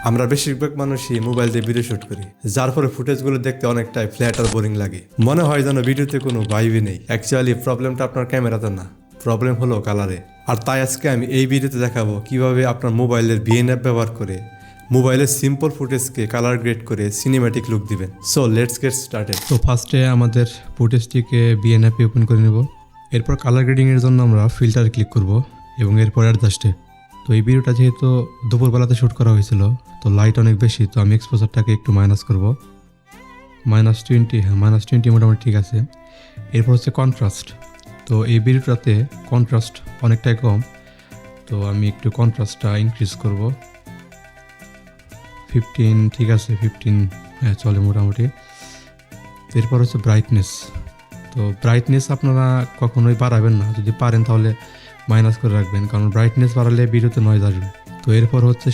আমরা বেশিরভাগ মানুষই মোবাইল দিয়ে ভিডিও শুট করি, যার ফলে ফুটেজগুলো দেখতে অনেকটাই ফ্ল্যাট আর বোরিং লাগে। মনে হয় যেন ভিডিওতে কোনো ভাইবই নেই। অ্যাকচুয়ালি প্রবলেমটা আপনার ক্যামেরাতে না, প্রবলেম হলো কালারে। আর তাই আজকে আমি এই ভিডিওতে দেখাবো কিভাবে আপনার মোবাইলের VN অ্যাপ ব্যবহার করে মোবাইলের সিম্পল ফুটেজকে কালার গ্রেড করে সিনেম্যাটিক লুক দিবেন। So let's get started. তো ফার্স্টে আমাদের ফুটেজটিকে VN অ্যাপে ওপেন করে নেব। এরপর কালার গ্রেডিংয়ের জন্য আমরা ফিল্টারে ক্লিক করব এবং এরপর অ্যাডজাস্টে। তো এই ভিডিওটা যেহেতু দুপুরবেলাতে শ্যুট করা হয়েছিল, তো লাইট অনেক বেশি, তো আমি এক্সপোজারটাকে একটু মাইনাস করব। -20, হ্যাঁ -20 মোটামুটি ঠিক আছে। এরপর হচ্ছে কন্ট্রাস্ট। তো এই ভিডিওটাতে কন্ট্রাস্ট অনেকটাই কম, তো আমি একটু কন্ট্রাস্টটা ইনক্রিজ করব। 15 ঠিক আছে, 15 হ্যাঁ চলে মোটামুটি। এরপর হচ্ছে ব্রাইটনেস। তো ব্রাইটনেস আপনারা কখনোই বাড়াবেন না, যদি পারেন তাহলে মাইনাস করে রাখবেন, কারণ ব্রাইটনেস বাড়ালে ভিডিওতে নয়েজ আসবে। তো এরপর হচ্ছে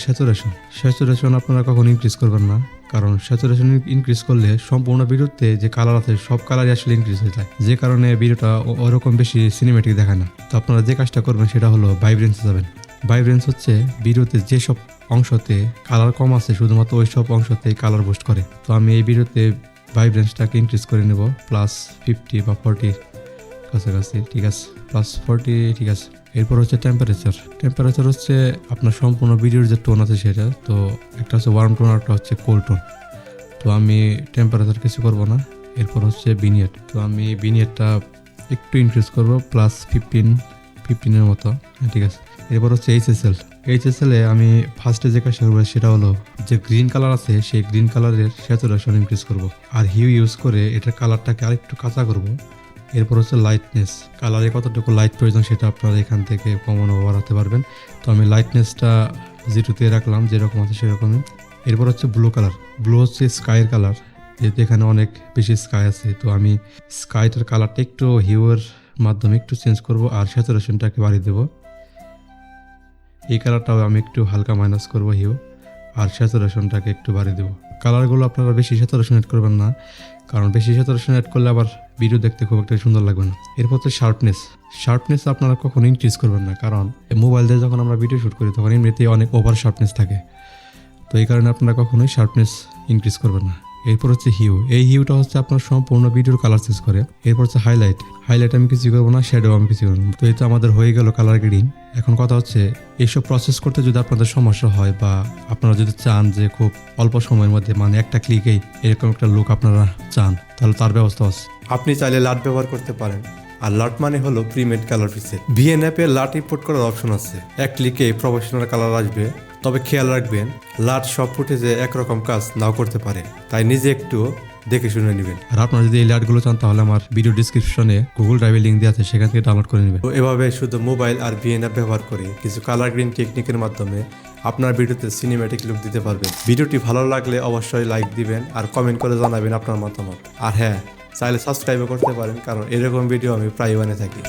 স্যাচুরেশন আপনারা কখনো ইনক্রিজ করবেন না, কারণ স্যাচুরেশন ইনক্রিজ করলে সম্পূর্ণ ভিডিওতে যে কালার আছে সব কালারই আসলে ইনক্রিজ হয়ে যায়, যে কারণে ভিডিওটা ওরকম বেশি সিনেমেটিক দেখায় না। তো আপনারা যে কাজটা করবেন সেটা হলো ভাইব্রেন্সে যাবেন। ভাইব্রেন্স হচ্ছে ভিডিওতে যেসব অংশতে কালার কম আছে শুধুমাত্র ওই সব অংশতেই কালার বুস্ট করে। তো আমি এই ভিডিওতে ভাইব্রেন্সটাকে ইনক্রিজ করে নেব +50 বা 40 কাছাকাছি, ঠিক আছে, +40 ঠিক আছে। এরপর হচ্ছে টেম্পারেচার হচ্ছে আপনার সম্পূর্ণ ভিডিওর যে টোন আছে সেটা। তো একটা হচ্ছে ওয়ার্ম টোন আর একটা হচ্ছে কোল্ড টোন। তো আমি টেম্পারেচার কিছু করব না। এরপর হচ্ছে ভিনিয়েট। তো আমি ভিনিয়েটটা একটু ইনক্রিজ করব +15 মতো, হ্যাঁ ঠিক আছে। এরপর হচ্ছে HSL এ আমি ফার্স্টে যে কাজটা করবো সেটা হলো যে গ্রিন কালার আছে সেই গ্রিন কালারের স্যাচুরেশন ইনক্রিজ করব আর হিউ ইউজ করে এটার কালারটাকে আরেকটু কাঁচা করব। এরপর হচ্ছে লাইটনেস, কালারে কতটুকু লাইট প্রয়োজন সেটা আপনারা এখান থেকে কমানো বাড়াতে পারবেন। তো আমি লাইটনেসটা 0-তে রাখলাম, যেরকম আছে সেরকমই। এরপর হচ্ছে ব্লু হচ্ছে স্কাইয়ের কালার, যেহেতু এখানে অনেক বেশি স্কাই আছে, তো আমি স্কাইটার কালারটা একটু হিউয়ের মাধ্যমে একটু চেঞ্জ করব আর স্যাচুরেশনটাকে বাড়িয়ে দেবো। এই কালারটাও আমি একটু হালকা মাইনাস করব হিউ, আর স্যাচুরেশনটাকে একটু বাড়িয়ে দেবো। কালারগুলো আপনারা বেশি স্যাচুরেশন অ্যাড করবেন না, কারণ বেশি স্যাচুরেশন অ্যাড করলে আবার ভিডিও দেখতে খুব একটা সুন্দর লাগবে না। এরপর হচ্ছে শার্পনেস আপনারা কখনো ইনক্রিজ করবেন না, কারণ মোবাইল দিয়ে যখন আমরা ভিডিও শ্যুট করি তখন এমনিতেই অনেক ওভার শার্পনেস থাকে, তো এই কারণে আপনারা কখনোই শার্পনেস ইনক্রিজ করবেন না। এরপর হচ্ছে এই হিউটা হচ্ছে আপনার সম্পূর্ণ ভিডিওর কালার চেঞ্জ করে। এরপর হচ্ছে হাইলাইট আমি কিছু করবো না, শ্যাডো আমি কিছু করবো না। তো এই তো আমাদের হয়ে গেল কালার গ্রেডিং। এখন কথা হচ্ছে এইসব প্রসেস করতে যদি আপনাদের সমস্যা হয় বা আপনারা যদি চান যে খুব অল্প সময়ের মধ্যে মানে একটা ক্লিকেই এরকম একটা লুক আপনারা চান, তাহলে তার ব্যবস্থা আছে। আপনি চাইলে লাট ব্যবহার করতে পারেন, আর লাট মানে হলো প্রিমেড কালার প্রিসেট। VN অ্যাপে লাট ইম্পোর্ট করার অপশন আছে, এক ক্লিকে প্রফেশনাল কালার আসবে। তবে খেয়াল রাখবেন লাট সব ফুটেজে একরকম কাজ নাও করতে পারে, তাই নিজে একটু দেখে শুনে নেবেন। আর আপনারা যদি এই লাটগুলো চান তাহলে আমার ভিডিও ডিসক্রিপশনে গুগল ড্রাইভের লিঙ্ক দেওয়া আছে, সেখান থেকে ডাউনলোড করে নেবেন। তো এভাবে শুধু মোবাইল আর VN অ্যাপ ব্যবহার করে কিছু কালার গ্রেডিং টেকনিকের মাধ্যমে আপনার ভিডিওতে সিনেম্যাটিক লুক দিতে পারবেন। ভিডিওটি ভালো লাগলে অবশ্যই লাইক দিবেন আর কমেন্ট করে জানাবেন আপনার মতামত। আর হ্যাঁ, চাইলে সাবস্ক্রাইবও করতে পারেন, কারণ এরকম ভিডিও আমি প্রায় বানিয়ে থাকি।